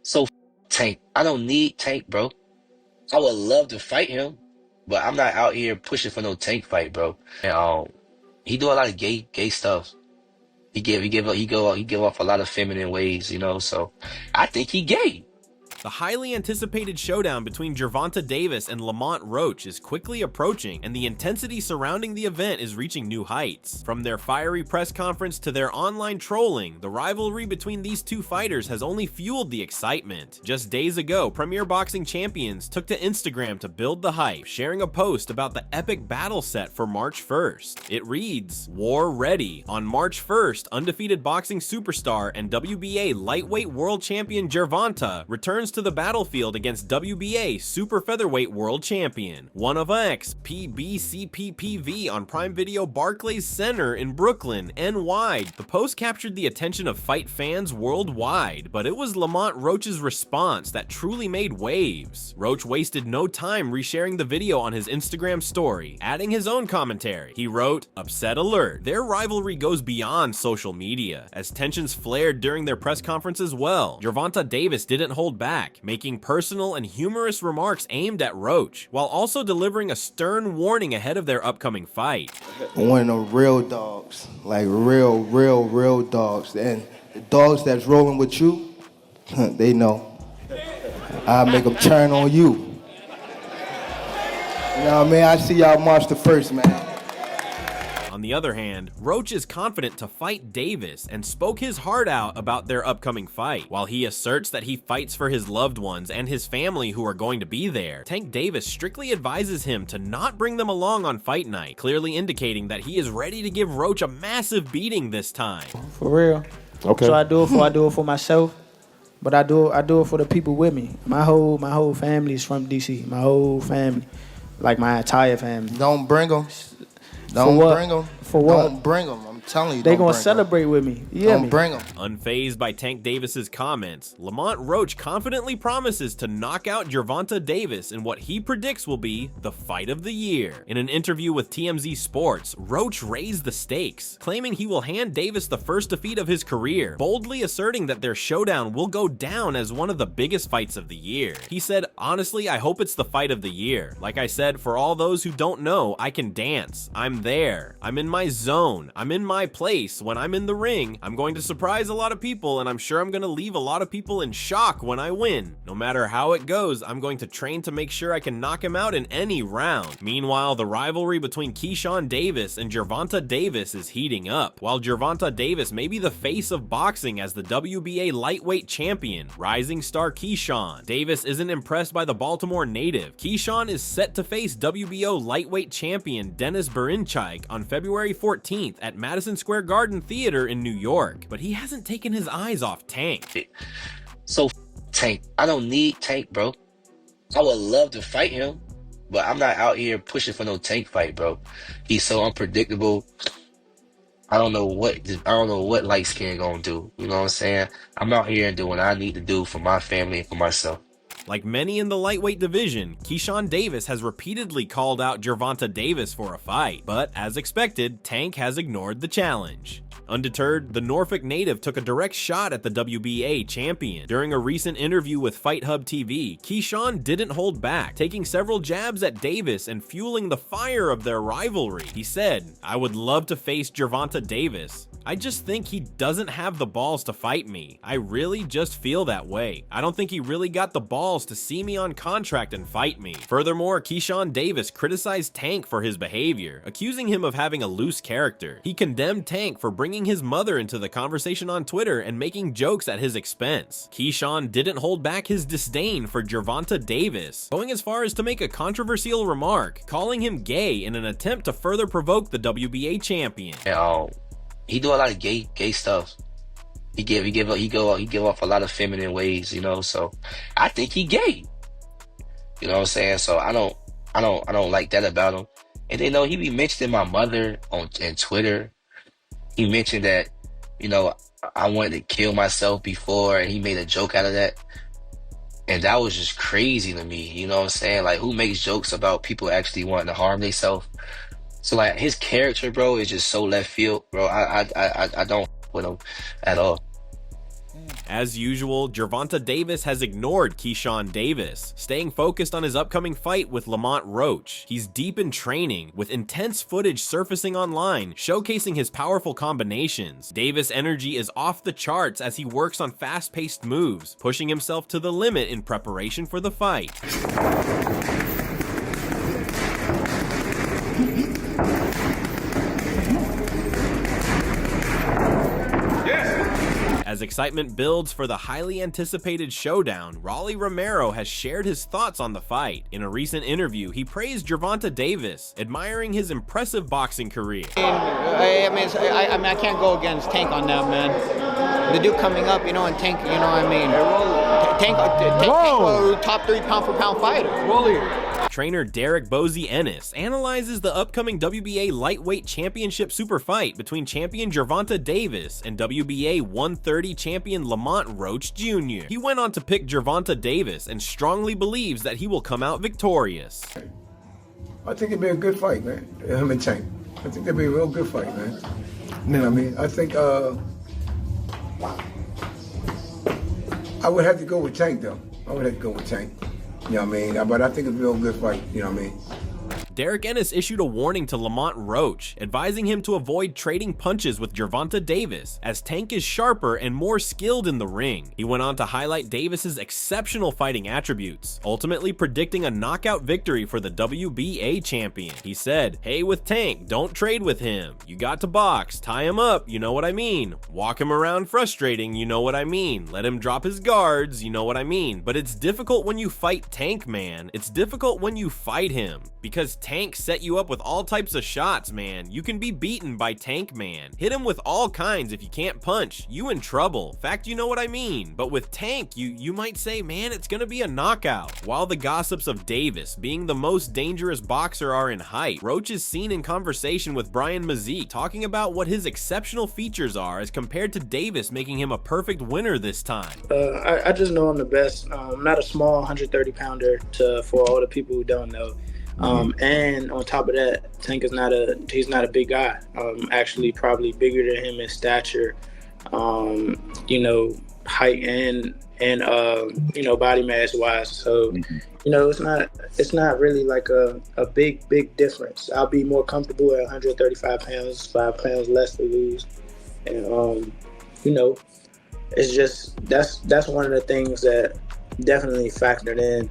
So Tank, I don't need Tank, bro. I would love to fight him, but I'm not out here pushing for no Tank fight, bro. And he do a lot of gay stuff. He give off a lot of feminine ways, So I think he gay. The highly anticipated showdown between Gervonta Davis and Lamont Roach is quickly approaching, and the intensity surrounding the event is reaching new heights. From their fiery press conference to their online trolling, the rivalry between these two fighters has only fueled the excitement. Just days ago, Premier Boxing Champions took to Instagram to build the hype, sharing a post about the epic battle set for March 1st. It reads, "War ready. On March 1st, undefeated boxing superstar and WBA lightweight world champion Gervonta returns to the battlefield against WBA super featherweight world champion. One of X, PBCPPV on Prime Video Barclays Center in Brooklyn, NY. The post captured the attention of fight fans worldwide, but it was Lamont Roach's response that truly made waves. Roach wasted no time resharing the video on his Instagram story, adding his own commentary. He wrote, "Upset alert. Their rivalry goes beyond social media," as tensions flared during their press conference as well. Gervonta Davis didn't hold back, making personal and humorous remarks aimed at Roach, while also delivering a stern warning ahead of their upcoming fight. One of them real dogs, like real dogs. And the dogs that's rolling with you, they know. I'll make them turn on you. You know what I mean? I see y'all March the 1st, man. On the other hand, Roach is confident to fight Davis and spoke his heart out about their upcoming fight. While he asserts that he fights for his loved ones and his family who are going to be there, Tank Davis strictly advises him to not bring them along on fight night, clearly indicating that he is ready to give Roach a massive beating this time. For real. Okay. So I do it for myself, but I do it for the people with me. My whole family is from DC. My whole family, like my entire family. Don't bring them. Don't bring them. For what? Don't bring them. I'm telling you, They don't gonna bring 'em. celebrate with me. You hear Don't me? bring them. Unfazed by Tank Davis's comments, Lamont Roach confidently promises to knock out Gervonta Davis in what he predicts will be the fight of the year. In an interview with TMZ Sports, Roach raised the stakes, claiming he will hand Davis the first defeat of his career, boldly asserting that their showdown will go down as one of the biggest fights of the year. He said, "Honestly, I hope it's the fight of the year. Like I said, for all those who don't know, I can dance. I'm there. I'm in my zone. I'm in my place. When I'm in the ring, I'm going to surprise a lot of people, and I'm sure I'm going to leave a lot of people in shock when I win. No matter how it goes, I'm going to train to make sure I can knock him out in any round." Meanwhile, the rivalry between Keyshawn Davis and Gervonta Davis is heating up. While Gervonta Davis may be the face of boxing as the WBA lightweight champion, rising star Keyshawn Davis isn't impressed by the Baltimore native. Keyshawn is set to face WBO lightweight champion Dennis Berinchik on February 14th at Madison Square Garden Theater in New York, but he hasn't taken his eyes off Tank. So Tank, I don't need Tank, bro. I would love to fight him, but I'm not out here pushing for no Tank fight, bro. He's so unpredictable. I don't know what light skin gonna do. You know what I'm saying? I'm out here doing what I need to do for my family and for myself. Like many in the lightweight division, Keyshawn Davis has repeatedly called out Gervonta Davis for a fight, but as expected, Tank has ignored the challenge. Undeterred, the Norfolk native took a direct shot at the WBA champion. During a recent interview with Fight Hub TV, Keyshawn didn't hold back, taking several jabs at Davis and fueling the fire of their rivalry. He said, "I would love to face Gervonta Davis. I just think he doesn't have the balls to fight me. I really just feel that way. I don't think he really got the balls to see me on contract and fight me." Furthermore, Keyshawn Davis criticized Tank for his behavior, accusing him of having a loose character. He condemned Tank for bringing his mother into the conversation on Twitter and making jokes at his expense. Keyshawn didn't hold back his disdain for Gervonta Davis, going as far as to make a controversial remark, calling him gay in an attempt to further provoke the WBA champion. And he do a lot of gay stuff. He give off a lot of feminine ways, So I think he gay. You know what I'm saying? So I don't like that about him. And they know he be mentioning my mother on Twitter. He mentioned that, I wanted to kill myself before, and he made a joke out of that. And that was just crazy to me. You know what I'm saying? Like, who makes jokes about people actually wanting to harm themselves? So like his character, bro, is just so left field, bro. I don't with him at all. As usual, Gervonta Davis has ignored Keyshawn Davis, staying focused on his upcoming fight with Lamont Roach. He's deep in training, with intense footage surfacing online, showcasing his powerful combinations. Davis' energy is off the charts as he works on fast-paced moves, pushing himself to the limit in preparation for the fight. As excitement builds for the highly anticipated showdown, Rolly Romero has shared his thoughts on the fight. In a recent interview, he praised Gervonta Davis, admiring his impressive boxing career. I can't go against Tank on that, man. The dude coming up, and Tank, you know what I mean? Tank top 3 pound-for-pound fighter. Rolly. Trainer Derek Bozy Ennis analyzes the upcoming WBA lightweight championship super fight between champion Gervonta Davis and WBA 130 champion Lamont Roach Jr. He went on to pick Gervonta Davis and strongly believes that he will come out victorious. I think it'd be a good fight, man. Him and Tank. I think it'd be a real good fight, man. You know what I mean? I think I would have to go with Tank, though. I would have to go with Tank. You know what I mean? But I think it'd be a real good fight. You know what I mean? Derek Ennis issued a warning to Lamont Roach, advising him to avoid trading punches with Gervonta Davis, as Tank is sharper and more skilled in the ring. He went on to highlight Davis's exceptional fighting attributes, ultimately predicting a knockout victory for the WBA champion. He said, "Hey, with Tank, don't trade with him. You got to box, tie him up, you know what I mean. Walk him around frustrating, you know what I mean. Let him drop his guards, you know what I mean. But it's difficult when you fight Tank, man. It's difficult when you fight him, because Tank set you up with all types of shots, man. You can be beaten by Tank, man. Hit him with all kinds. If you can't punch, you in trouble. Fact, you know what I mean. But with Tank, you might say, man, it's gonna be a knockout." While the gossips of Davis being the most dangerous boxer are in height, Roach is seen in conversation with Brian Mazik, talking about what his exceptional features are as compared to Davis, making him a perfect winner this time. I just know I'm the best. I'm not a small 130 pounder for all the people who don't know. And on top of that, Tank is he's not a big guy. Actually probably bigger than him in stature, height and body mass wise. So, it's not really like a big difference. I'll be more comfortable at 135 pounds, 5 pounds less to lose. And, it's just, that's one of the things that definitely factored in.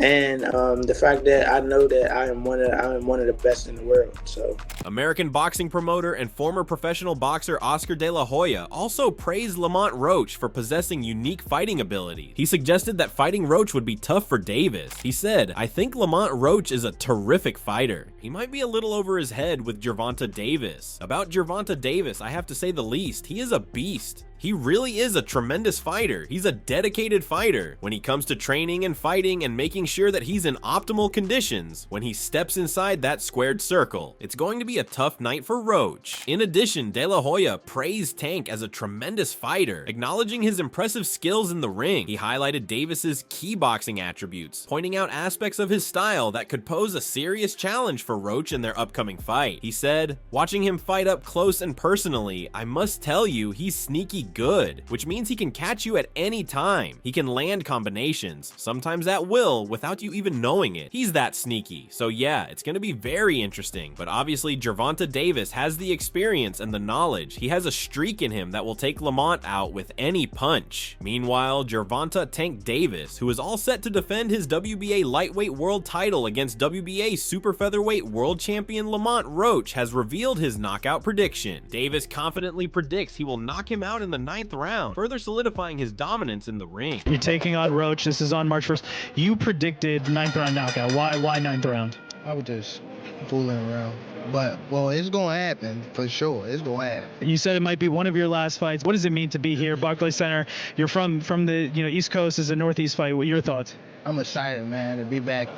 And the fact that I know that I am one of the best in the world. So, American boxing promoter and former professional boxer Oscar De La Hoya also praised Lamont Roach for possessing unique fighting ability. He suggested that fighting Roach would be tough for Davis. He said, "I think Lamont Roach is a terrific fighter. He might be a little over his head with Gervonta Davis. About Gervonta Davis, I have to say the least. He is a beast. He really is a tremendous fighter. He's a dedicated fighter. When he comes to training and fighting and making sure that he's in optimal conditions, when he steps inside that squared circle, it's going to be a tough night for Roach." In addition, De La Hoya praised Tank as a tremendous fighter, acknowledging his impressive skills in the ring. He highlighted Davis's key boxing attributes, pointing out aspects of his style that could pose a serious challenge for Roach in their upcoming fight. He said, "Watching him fight up close and personally, I must tell you, he's sneaky good, which means he can catch you at any time. He can land combinations, sometimes at will, without you even knowing it. He's that sneaky. So yeah, it's going to be very interesting. But obviously, Gervonta Davis has the experience and the knowledge. He has a streak in him that will take Lamont out with any punch." Meanwhile, Gervonta Tank Davis, who is all set to defend his WBA lightweight world title against WBA super featherweight world champion Lamont Roach, has revealed his knockout prediction. Davis confidently predicts he will knock him out in the 9th round, further solidifying his dominance in the ring. You're taking on Roach. This is on March 1st. You predicted 9th round knockout. Why 9th round? I was just fooling around. But, well, it's going to happen, for sure. It's going to happen. You said it might be one of your last fights. What does it mean to be here, Barclays Center? You're from the East Coast. Is a Northeast fight. What are your thoughts? I'm excited, man, to be back,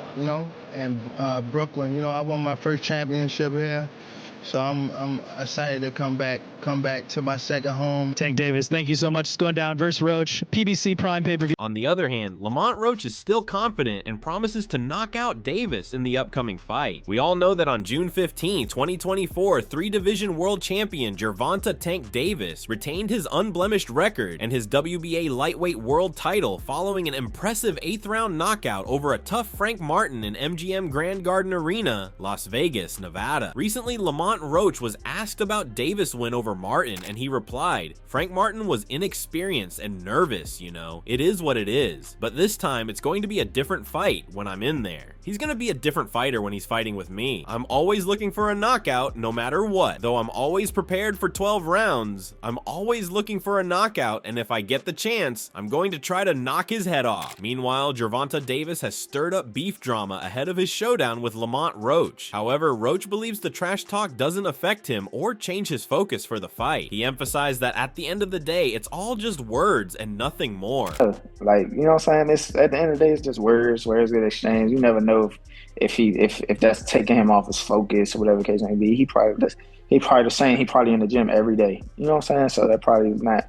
in Brooklyn. I won my first championship here. So I'm excited to come back to my second home. Tank Davis, thank you so much. It's going down versus Roach, PBC Prime pay-per-view. On the other hand, Lamont Roach is still confident and promises to knock out Davis in the upcoming fight. We all know that on June 15, 2024, three-division world champion Gervonta Tank Davis retained his unblemished record and his WBA lightweight world title following an impressive 8th-round knockout over a tough Frank Martin in MGM Grand Garden Arena, Las Vegas, Nevada. Recently, Lamont Roach was asked about Davis' win over Martin, and he replied, "Frank Martin was inexperienced and nervous, you know. It is what it is. But this time, it's going to be a different fight when I'm in there. He's going to be a different fighter when he's fighting with me. I'm always looking for a knockout, no matter what. Though I'm always prepared for 12 rounds, I'm always looking for a knockout, and if I get the chance, I'm going to try to knock his head off." Meanwhile, Gervonta Davis has stirred up beef drama ahead of his showdown with Lamont Roach. However, Roach believes the trash talk doesn't affect him or change his focus for the fight. He emphasized that at the end of the day, it's all just words and nothing more. Like, you know what I'm saying? It's at the end of the day, it's just words get exchanged. You never know if that's taking him off his focus or whatever the case may be. He probably the same. He probably in the gym every day. You know what I'm saying? So that probably is not.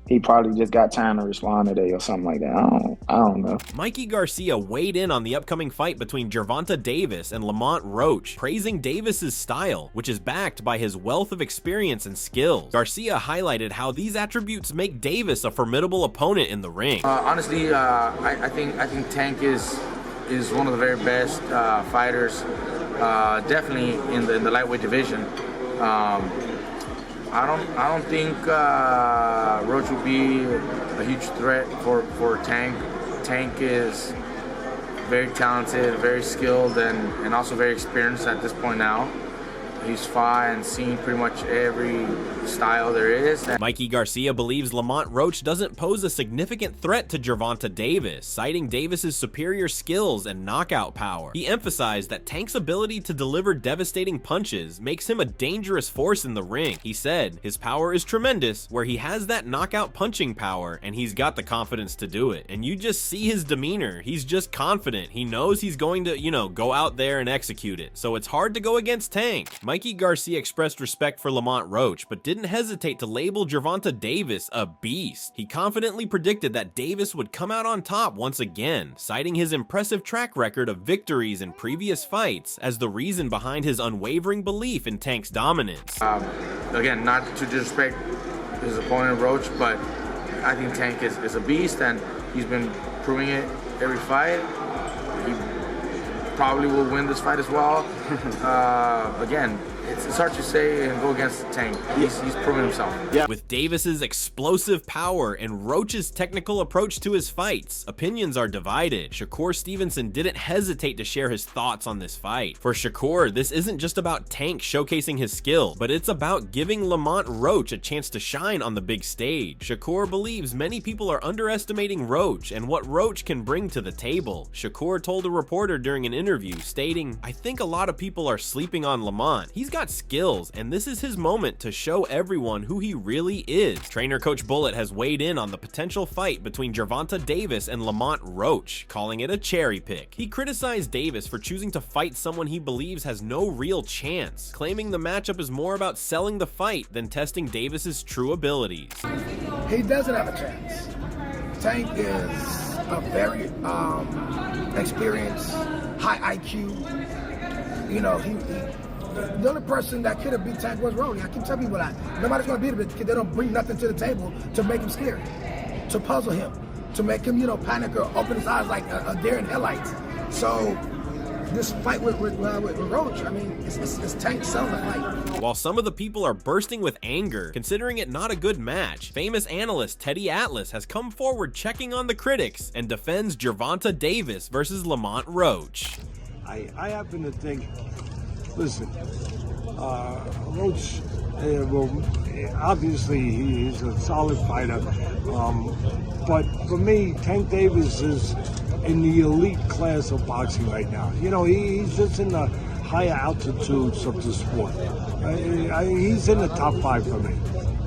He probably just got time to respond today or something like that. I don't know. Mikey Garcia weighed in on the upcoming fight between Gervonta Davis and Lamont Roach, praising Davis's style, which is backed by his wealth of experience and skills. Garcia highlighted how these attributes make Davis a formidable opponent in the ring. Honestly, I think Tank is one of the very best fighters, definitely in the lightweight division. I don't think Roach will be a huge threat for Tank. Tank is very talented, very skilled, and also very experienced at this point now. He's fought and seen pretty much every style there is. Mikey Garcia believes Lamont Roach doesn't pose a significant threat to Gervonta Davis, citing Davis's superior skills and knockout power. He emphasized that Tank's ability to deliver devastating punches makes him a dangerous force in the ring. He said, "His power is tremendous, where he has that knockout punching power, and he's got the confidence to do it. And you just see his demeanor. He's just confident. He knows he's going to, go out there and execute it. So it's hard to go against Tank." Mikey Garcia expressed respect for Lamont Roach, but didn't hesitate to label Gervonta Davis a beast. He confidently predicted that Davis would come out on top once again, citing his impressive track record of victories in previous fights as the reason behind his unwavering belief in Tank's dominance. Again, not to disrespect his opponent Roach, but I think Tank is a beast, and he's been proving it every fight. He probably will win this fight as well. Again, it's hard to say and go against Tank. He's proven himself. Yeah. With Davis's explosive power and Roach's technical approach to his fights, opinions are divided. Shakur Stevenson didn't hesitate to share his thoughts on this fight. For Shakur, this isn't just about Tank showcasing his skill, but it's about giving Lamont Roach a chance to shine on the big stage. Shakur believes many people are underestimating Roach and what Roach can bring to the table. Shakur told a reporter during an interview, stating, "I think a lot of people are sleeping on Lamont. He's got skills, and this is his moment to show everyone who he really is." Trainer Coach Bullet has weighed in on the potential fight between Gervonta Davis and Lamont Roach, calling it a cherry pick. He criticized Davis for choosing to fight someone he believes has no real chance, claiming the matchup is more about selling the fight than testing Davis's true abilities. He doesn't have a chance. Tank is a very experienced, high IQ. The only person that could have beat Tank was Rolly. I keep telling people that nobody's going to beat him because they don't bring nothing to the table to make him scared, to puzzle him, to make him, panic or open his eyes like a deer in headlights. So this fight with Roach, it's Tank selling the fight. While some of the people are bursting with anger, considering it not a good match, famous analyst Teddy Atlas has come forward checking on the critics and defends Gervonta Davis versus Lamont Roach. I happen to think, listen, Roach, obviously he's a solid fighter, but for me, Tank Davis is in the elite class of boxing right now. He's just in the higher altitudes of the sport. He's in the top 5 for me.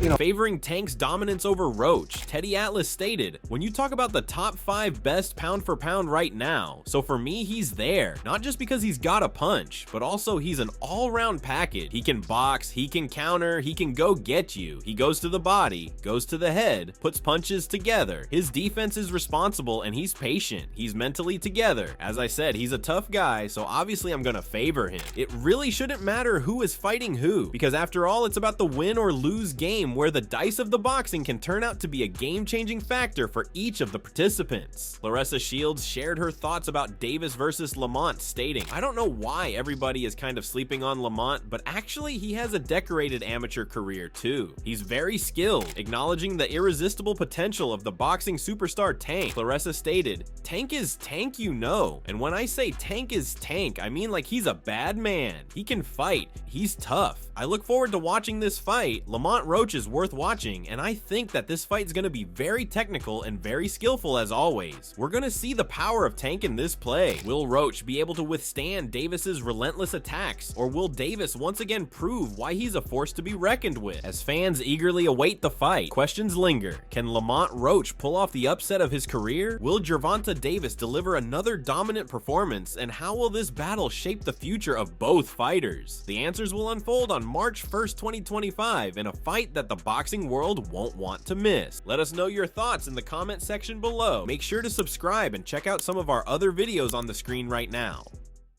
Favoring Tank's dominance over Roach, Teddy Atlas stated, "When you talk about the top 5 best pound for pound right now, so for me he's there, not just because he's got a punch, but also he's an all-round package. He can box, he can counter, he can go get you, he goes to the body, goes to the head, puts punches together. His defense is responsible and he's patient, he's mentally together. As I said, he's a tough guy, so obviously I'm gonna favor him. It really shouldn't matter who is fighting who, because after all, it's about the win or lose game where the dice of the boxing can turn out to be a game-changing factor for each of the participants." Claressa Shields shared her thoughts about Davis versus Lamont, stating, "I don't know why everybody is kind of sleeping on Lamont, but actually he has a decorated amateur career too. He's very skilled," acknowledging the irresistible potential of the boxing superstar Tank. Claressa stated, "Tank is Tank, you know. And when I say Tank is Tank, I mean like he's a bad man. He can fight. He's tough. I look forward to watching this fight. Lamont Roach is worth watching, and I think that this fight's gonna be very technical and very skillful as always. We're gonna see the power of Tank in this play. Will Roach be able to withstand Davis's relentless attacks, or will Davis once again prove why he's a force to be reckoned with?" As fans eagerly await the fight, questions linger. Can Lamont Roach pull off the upset of his career? Will Gervonta Davis deliver another dominant performance, and how will this battle shape the future of both fighters? The answers will unfold on March 1st, 2025 in a fight that the boxing world won't want to miss. Let us know your thoughts in the comment section below. Make sure to subscribe and check out some of our other videos on the screen right now.